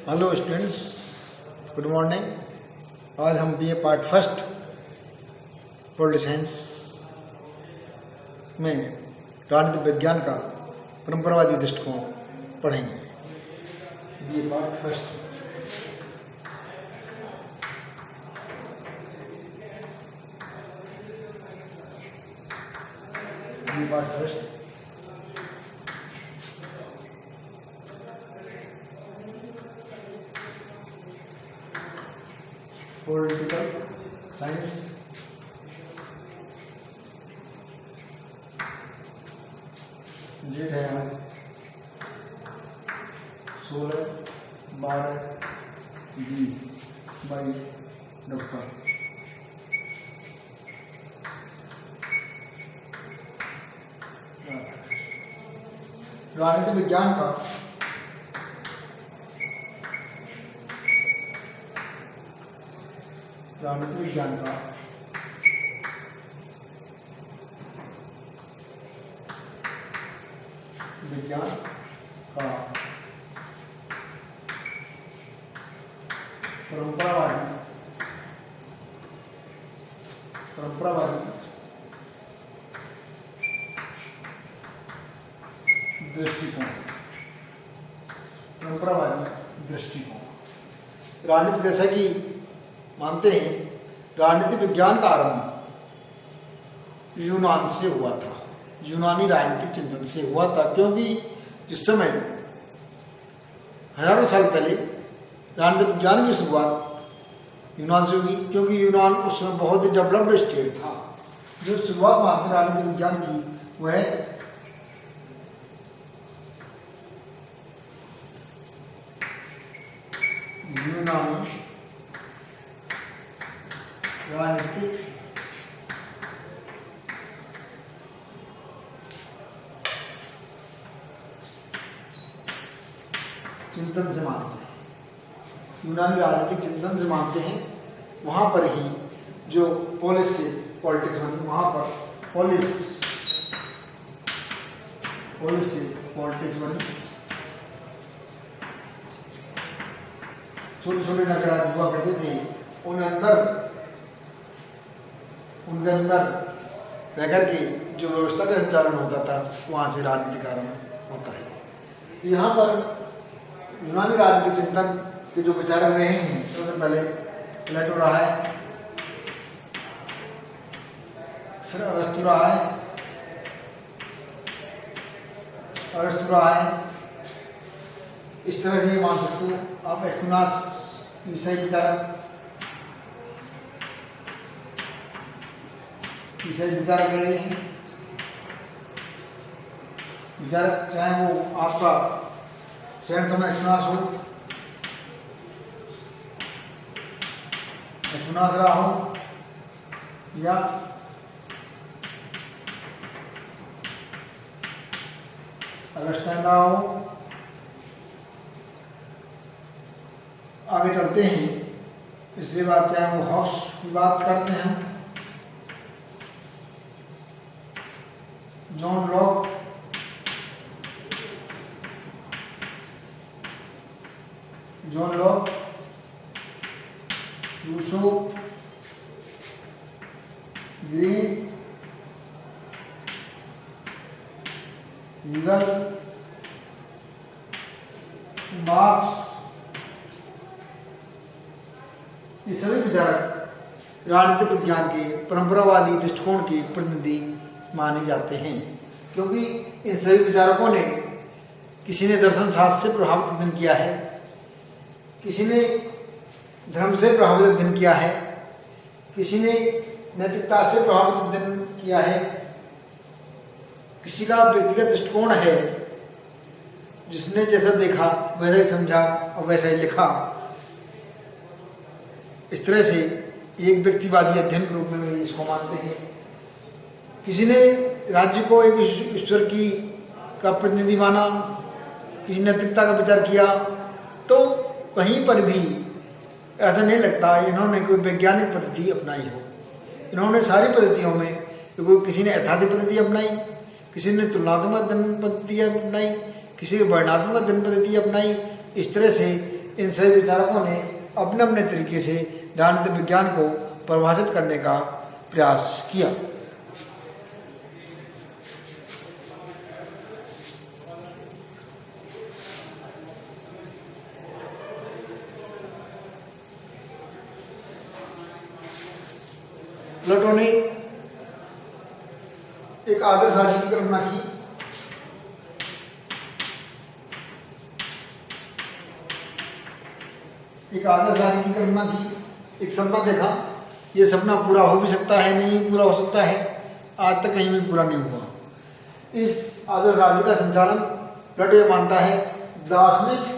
Hello students, good morning. आज हम BA part first political science में राजनीतिक विज्ञान का परंपरावादी दृष्टिकोण पढ़ेंगे। BA part first political science date है 16/12/20 बाई डॉक्टर राजनीतिक विज्ञान का परंपरावादी दृष्टिकोण राजनीति, जैसा कि मानते हैं, राजनीतिक विज्ञान का आरंभ यूनान से हुआ था, यूनानी राजनीतिक चिंतन से हुआ था। क्योंकि जिस समय हजारों साल पहले राजनीतिक विज्ञान की शुरुआत यूनान से हुई, क्योंकि यूनान उस समय बहुत ही डेवलप्ड स्टेट था। जो शुरुआत मानते राजनीतिक विज्ञान की वह यूनानी राजनीतिक चिंतन से मानते हैं, यूनानी राजनीतिक चिंतन से मानते हैं। वहाँ पर ही जो पोलिस से पॉलिटिक्स बनी, वहाँ पर पोलिस से पॉलिटिक्स बनी। छोटे छोटे नगराज्य हुआ करते थे, उनके अंदर रहकर के जो व्यवस्था का संचालन होता था, वहाँ से राजनीतिक आरंभ होता है। तो यहाँ पर यूनानी राजनीतिक चिंतन के जो विचारक रहे हैं, सबसे पहले प्लेटो रहा है, फिर अरस्तु रहा है। इस तरह से ये मान सकते हो आप एक्विनास ईसाई विचारक रहे हैं। विचारक चाहे वो आपका सेंट थॉमस एक्विनास रहा हो या अगस्टाइन रहा हो। आगे चलते हैं, इसके बाद चाहे वो हॉब्स की बात करते हैं, John Locke, Rousseau, Green, Hegel, Marx, ये सभी विचारक राजनीतिक विज्ञान के परंपरावादी दृष्टिकोण के प्रतिनिधि माने जाते हैं। क्योंकि इन सभी विचारकों ने, किसी ने दर्शन शास्त्र से प्रभावित अध्ययन किया है, किसी ने धर्म से प्रभावित अध्ययन किया है, किसी ने नैतिकता से प्रभावित अध्ययन किया है, किसी का व्यक्तिगत दृष्टिकोण है, जिसने जैसा देखा वैसा ही समझा और वैसा ही लिखा। इस तरह से एक व्यक्तिवादी अध्ययन के रूप में इसको मानते हैं। किसी ने राज्य को एक ईश्वर का प्रतिनिधि माना, किसी नैतिकता का विचार किया। तो कहीं पर भी ऐसा नहीं लगता इन्होंने कोई वैज्ञानिक पद्धति अपनाई हो। इन्होंने सारी पद्धतियों में किसी ने ऐतिहासिक पद्धति अपनाई, किसी ने तुलनात्मक अध्ययन पद्धति अपनाई, किसी ने वर्णनात्मक अध्ययन पद्धति अपनाई। इस तरह से इन सभी विचारकों ने अपने अपने तरीके से राजनीतिक विज्ञान को परिभाषित करने का प्रयास किया। प्लेटो ने एक आदर्श राज्य की कल्पना की। एक आदर्श राज्य की कल्पना की, एक सपना देखा। ये सपना पूरा हो भी सकता है, नहीं पूरा हो सकता है, आज तक कहीं भी पूरा नहीं हुआ। इस आदर्श राज्य का संचालन प्लेटो ये मानता है दार्शनिक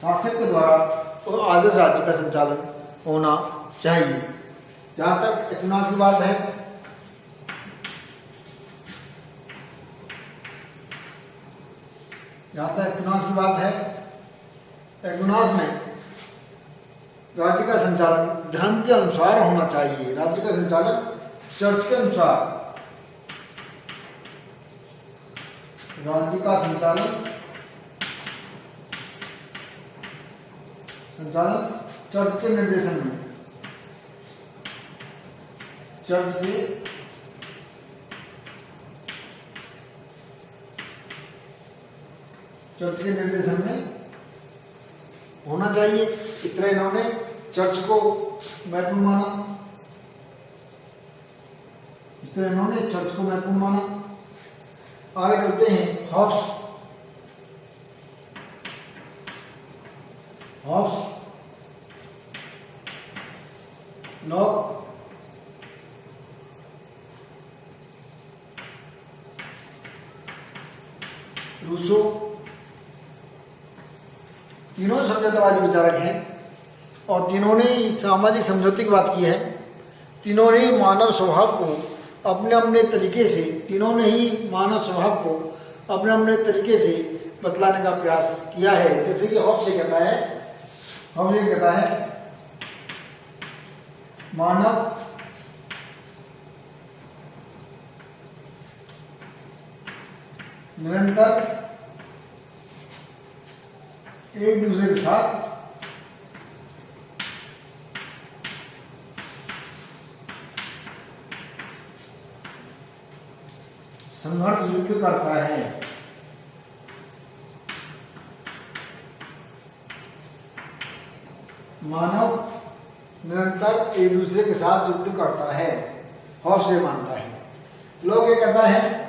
शासक के द्वारा और आदर्श राज्य का संचालन होना चाहिए। जहां तक एक्विनॉक्स की बात है, एक्विनॉक्स में राज्य का संचालन धर्म के अनुसार होना चाहिए। राज्य का संचालन चर्च के अनुसार, राज्य का संचालन चर्च के निर्देशन में, चर्च के निर्देशन में होना चाहिए। इस तरह इन्होंने चर्च को महत्वपूर्ण माना। आगे चलते हैं। हॉब्स लॉक, रूसो, तीनों समझौतावादी विचारक हैं और तीनों ने सामाजिक समझौते की बात की है। तीनों ने मानव स्वभाव को अपने अपने तरीके से बतलाने का प्रयास किया है। जैसे कि हॉब्स ये कहता है मानव निरंतर एक दूसरे के साथ संघर्ष युद्ध करता है। मानव निरंतर एक दूसरे के साथ युद्ध करता है, हॉब्स ये मानता है। लोग ये कहता है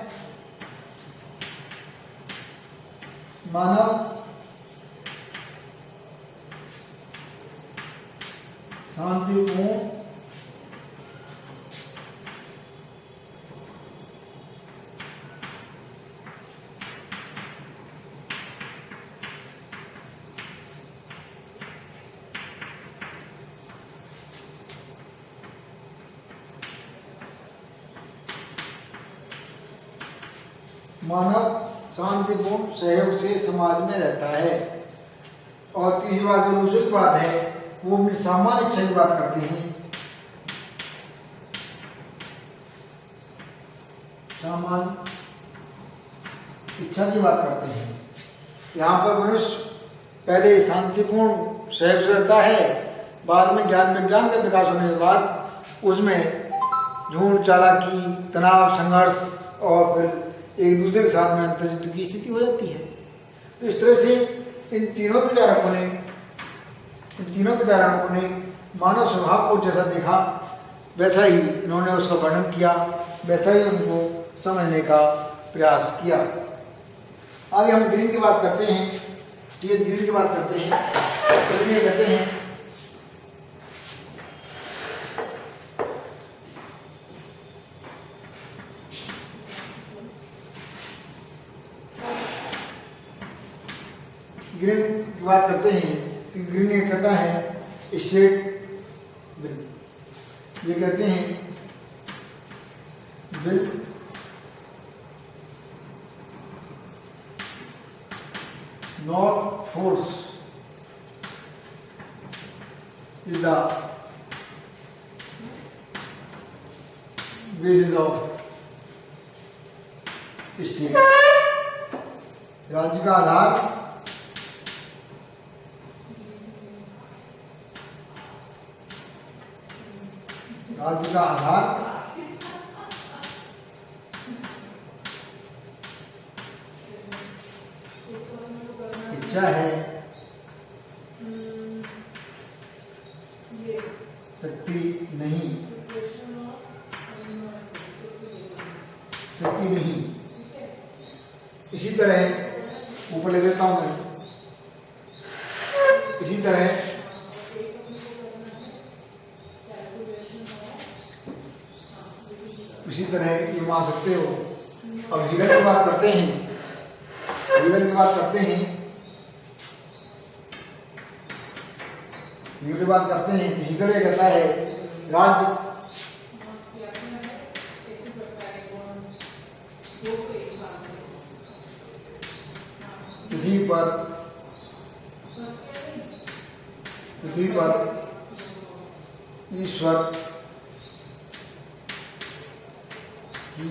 मानव शांतिपूर्ण सहयोग से समाज में रहता है। और तीसरी बात जो रूसो की बात है, वो अपनी सामान्य इच्छा की बात करते हैं। सामान्य इच्छा की बात करते हैं। यहाँ पर मनुष्य पहले शांतिपूर्ण सहयोग से रहता है, बाद में ज्ञान विज्ञान का विकास होने के बाद उसमें झूठ, चालाकी, तनाव, संघर्ष और फिर एक दूसरे के साथ में अंतर्युद्ध की स्थिति हो जाती है। तो इस तरह से इन तीनों विचारकों ने मानव स्वभाव को जैसा देखा वैसा ही इन्होंने उसका वर्णन किया, वैसा ही उनको समझने का प्रयास किया। आगे हम ग्रीन की बात करते हैं, टी.एच. ग्रीन की बात करते हैं। ग्रीन कहते हैं ग्रीन की बात करते हैं कि ग्रीन ये कहता है स्टेट बिल, ये कहते हैं will not force is the basis of state. राज्य का आधार इच्छा है, शक्ति नहीं, इसी तरह ऊपर ले देता हूं मैं। इसी तरह ये मान सकते हो। अब हीगर की बात करते हैं, हीगर की बात करते हैं तो हीगर ये कहता है राज्य पृथ्वी पर ईश्वर की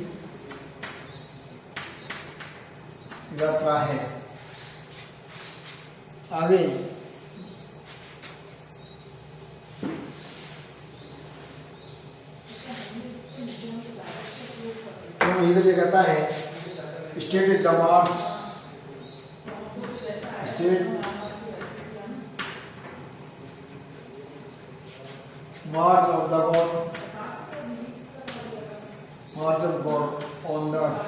यात्रा है। आगे तो हीगर ये कहता है state is the March of the God on the earth.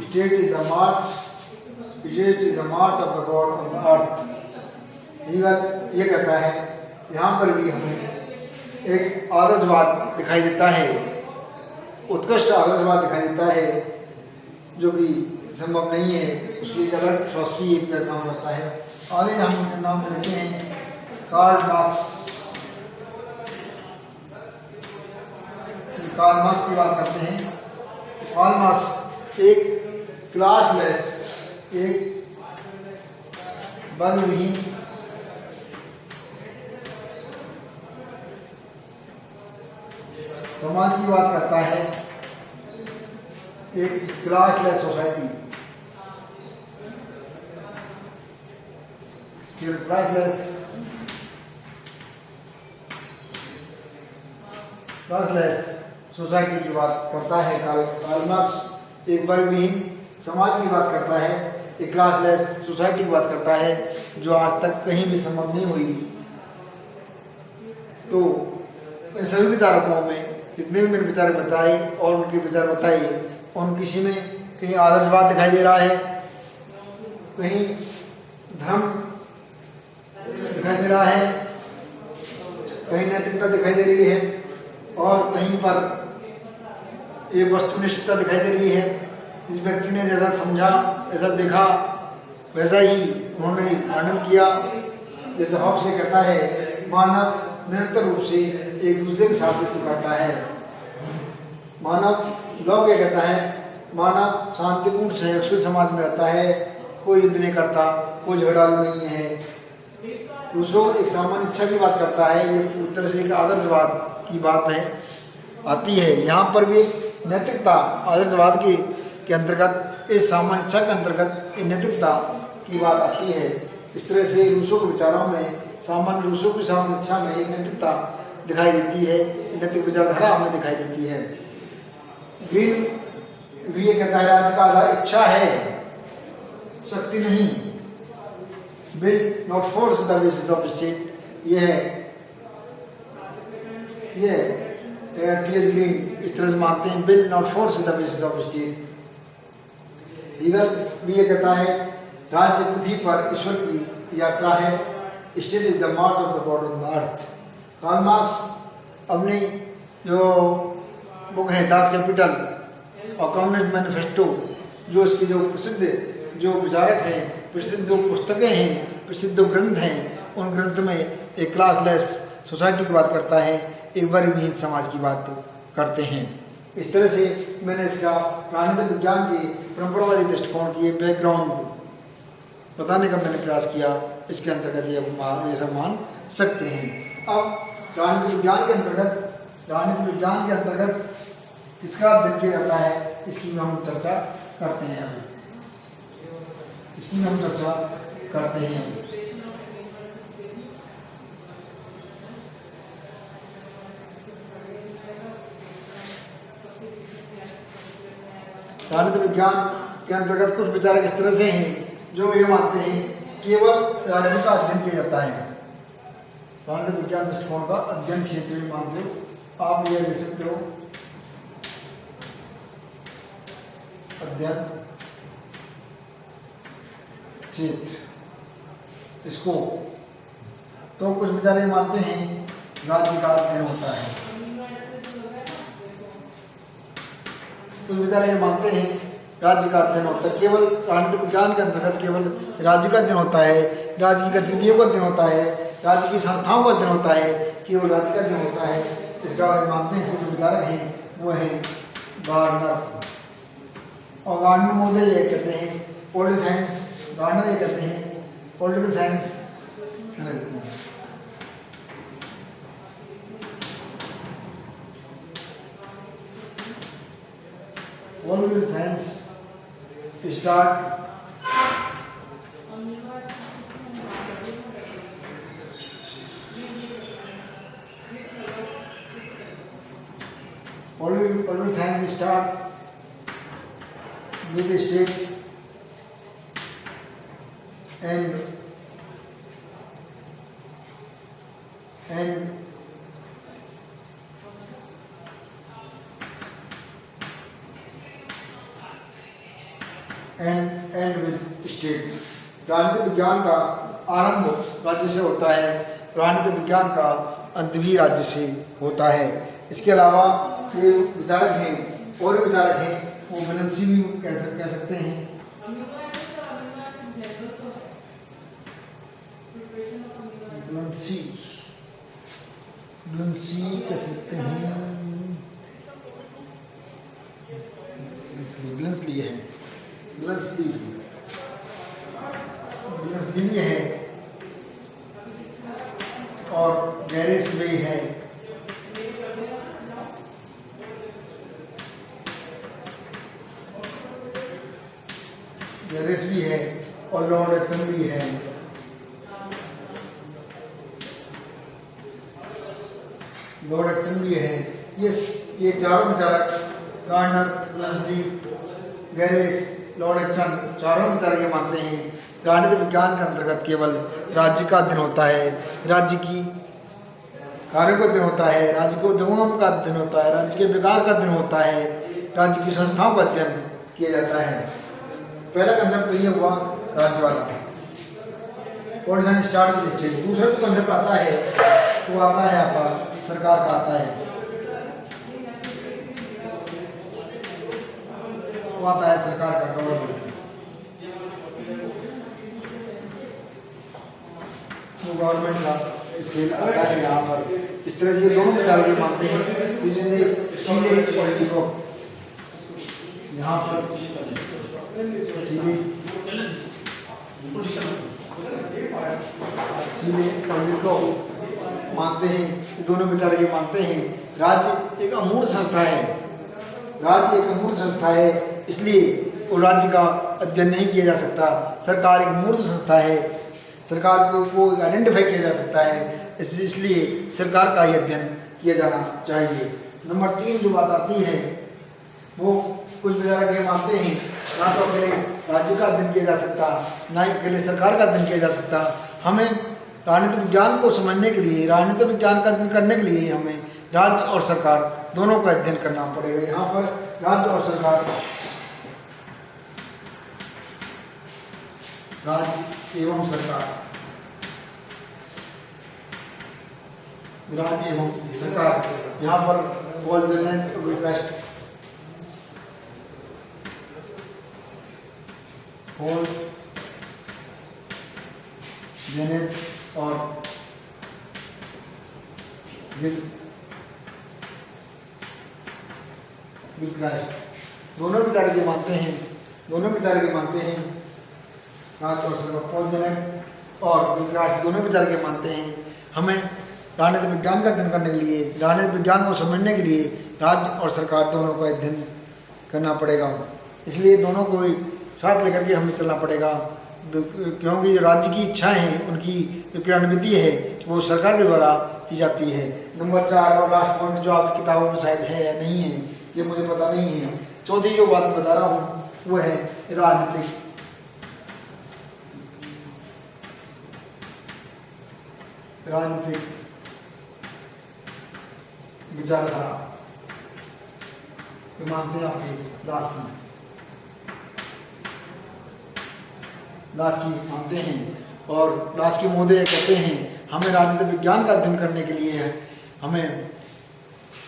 State is a march of the God on the earth. ये कहता है यहाँ पर भी हमें एक आदर्शवाद दिखाई देता है, उत्कृष्ट आदर्शवाद दिखाई देता है जो कि संभव नहीं है। उसके लिए अलग फिलॉसफी एक काम करता है। आगे हम नाम लेते हैं कार्ल मार्क्स की बात करते हैं। कार्ल मार्क्स एक क्लासलेस, एक वर्गविहीन समाज की बात करता है, एक क्लासलेस सोसाइटी, क्लासलेस सोसाइटी की बात करता है। कार्ल मार्क्स एक वर्गविहीन समाज की बात करता है, एक क्लासलेस सोसाइटी की बात करता है जो आज तक कहीं भी संभव नहीं हुई। तो इन सभी विचारकों में जितने भी मैंने विचार बताए और उनके विचार बताए, उन किसी में कहीं आदर्शवाद दिखाई दे रहा है, कहीं धर्म दिखाई दे रहा है, कहीं नैतिकता दिखाई दे रही है और कहीं पर एक वस्तुनिष्ठता दिखाई दे रही है। जिस व्यक्ति ने जैसा समझा, जैसा देखा, वैसा ही उन्होंने वर्णन किया। जैसे हॉब्स से कहता है मानव निरंतर रूप से एक दूसरे के साथ युद्ध करता है। लॉक ये कहता है मानव शांतिपूर्ण सहयोगशील समाज में रहता है, कोई युद्ध नहीं करता, कोई झगड़ालू नहीं है। रूसो एक सामान्य इच्छा की बात करता है, ये पूरी तरह से एक आदर्शवाद की बात है आती है। यहाँ पर भी नैतिकता आदर्शवाद के अंतर्गत, इस सामान्य इच्छा के अंतर्गत नैतिकता की बात आती है। इस तरह से रूसो के विचारों में रूसो की सामान्य इच्छा में एक नैतिकता दिखाई देती है, नैतिक विचारधारा हमें दिखाई देती है। ग्रीन भी ये कहता है राज्य का आधार इच्छा है, शक्ति नहीं। Will not force the basis of state, ये है टी.एस. ग्रीन इस तरह से मानते हैं, will not force the basis of state. Hegel भी ये कहता है राज्य पृथ्वी पर ईश्वर की यात्रा है, state is the march of the God on the earth. Karl Marx अपनी जो बुक है दास कैपिटल और कम्युनिस्ट मैनिफेस्टो, जो इसके जो प्रसिद्ध जो विचारक हैं, प्रसिद्ध जो पुस्तकें हैं, प्रसिद्ध ग्रंथ हैं, उन ग्रंथ में एक क्लासलेस सोसाइटी की बात करता है, एक वर्गविहीन समाज की बात करते हैं। इस तरह से मैंने इसका राजनीतिक विज्ञान के परंपरावादी दृष्टिकोण की बैकग्राउंड बताने का मैंने प्रयास किया। इसके अंतर्गत ये सब मान सकते हैं। अब राजनीतिक विज्ञान के अंतर्गत किसका अध्ययन किया जाता है, इसकी भी हम चर्चा करते हैं। राजनीतिक विज्ञान के अंतर्गत कुछ विचारक इस तरह से हैं जो ये मानते हैं केवल राज्य का अध्ययन किया जाता है। राजनीतिक विज्ञान दृष्टिकोण का अध्ययन क्षेत्र भी मानते हो आप, ये लिख सकते हो अध्ययन क्षेत्र इसको। तो कुछ विचारक मानते हैं राज्य का अध्ययन होता है, कुछ विचारक मानते हैं राज्य का अध्ययन होता है। केवल राजनीतिक विज्ञान के अंतर्गत केवल राज्य का अध्ययन होता है, राज्य की गतिविधियों का अध्ययन होता है, राज्य की संस्थाओं का अध्ययन होता है, केवल राज्य का अध्ययन होता है। इसका मानते हैं इसके जो विचारक हैं वो हैं गार्डनर। और गार्डनर महोदय ये कहते हैं पॉलिटिकल साइंस, गार्डनर ये कहते हैं political science political science start political science start with the state and with state। राजनीतिक विज्ञान का आरंभ राज्य से होता है, राजनीतिक विज्ञान का अंत भी राज्य से होता है। इसके अलावा जो विचारक हैं और विचारक हैं वो विलंसी भी कह सकते हैं। विलंसी कह सकते हैं, विलंसली है, विलंसली भी है और गैरेस भी है। गैरेस भी है और लॉर्ड एक्टन भी है। लॉर्ड एक्टन भी है। ये चारों विचारक गार्डनर, विलंसली, गैरेस, लॉर्ड एक्टन चारों विचारक ये मानते हैं राजनीतिक विज्ञान के अंतर्गत केवल राज्य का अध्ययन होता है, राज्य की कार्यों का अध्ययन होता है, राज्य के उद्यमों का अध्ययन होता है, राज्य के विकास का अध्ययन होता है, राज्य की संस्थाओं का अध्ययन किया जाता है। पहला कंसेप्ट तो ये हुआ राज्य वाला, पॉलिटिकल स्टार्ट विद स्टेट। दूसरा जो कंसेप्ट आता है वो आता है आपका सरकार का आता है, वो आता है सरकार का, गवर्नमेंट। वो गवर्नमेंट का स्केल आता है यहाँ पर। इस तरह से ये दोनों विचारक मानते हैं। इससे सीधे पॉलिटिको यहाँ पर सीधे पॉलिटिको मानते हैं, दोनों विचारक मानते हैं राज्य एक अमूर्त संस्था है, राज्य एक अमूर्त संस्था है, इसलिए वो राज्य का अध्ययन नहीं किया जा सकता। सरकार एक मूर्त संस्था है, सरकार को आइडेंटिफाई किया जा सकता है, इसलिए सरकार का ही अध्ययन किया जाना चाहिए। नंबर 3 जो बात आती है वो कुछ विचारक ये मानते हैं ना तो अकेले राज्य का अध्ययन किया जा सकता, ना ही अकेले सरकार का अध्ययन किया जा सकता। हमें राजनीतिक विज्ञान को समझने के लिए, राजनीतिक विज्ञान का अध्ययन करने के लिए हमें राज्य और सरकार दोनों का अध्ययन करना पड़ेगा। यहाँ पर राज्य और सरकार, राज्य एवं सरकार, राज्य एवं सरकार, यहाँ पर वॉल जनरेट रिक्वेस्ट होल जेनेट और विल दोनों विचार के मानते हैं, राज्य और सरकार पॉलिजनट और विकास दोनों विचार के मानते हैं। हमें राजनीतिक विज्ञान का अध्ययन करने के लिए, राजनीतिक विज्ञान को समझने के लिए राज्य और सरकार दोनों का अध्ययन करना पड़ेगा। इसलिए दोनों को साथ लेकर के हमें चलना पड़ेगा, क्योंकि राज्य की इच्छाएं हैं, उनकी जो क्रियान्विति है वो सरकार के द्वारा की जाती है। नंबर 4 और लास्ट पॉइंट जो आपकी किताबों में शायद है या नहीं है, ये मुझे पता नहीं है। चौथी जो बात मैं बता रहा हूँ वो है राजनीतिक विचारधारा जो मानते हैं आपके दास की मानते हैं। और दास की महोदय कहते हैं हमें राजनीतिक विज्ञान का अध्ययन करने के लिए हमें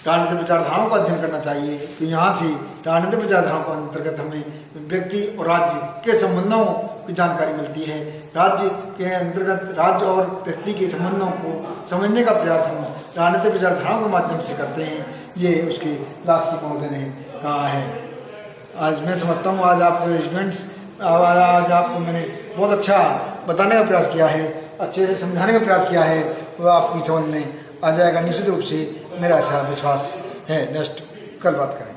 राजनीतिक विचारधाराओं का अध्ययन करना चाहिए। तो यहाँ से राजनीतिक विचारधाराओं के अंतर्गत हमें व्यक्ति और राज्य के संबंधों की जानकारी मिलती है। राज्य के अंतर्गत राज्य और व्यक्ति के संबंधों को समझने का प्रयास हम राजनीतिक विचारधाराओं के माध्यम से करते हैं। ये उसके दास की महोदय ने कहा है। आज मैं समझता हूँ आज आपको स्टूडेंट्स आज आपको मैंने बहुत अच्छा बताने का प्रयास किया है, अच्छे से समझाने का प्रयास किया है, वो आपकी समझ में आ जाएगा निश्चित रूप से, मेरा ऐसा विश्वास है। नेक्स्ट कल बात करें।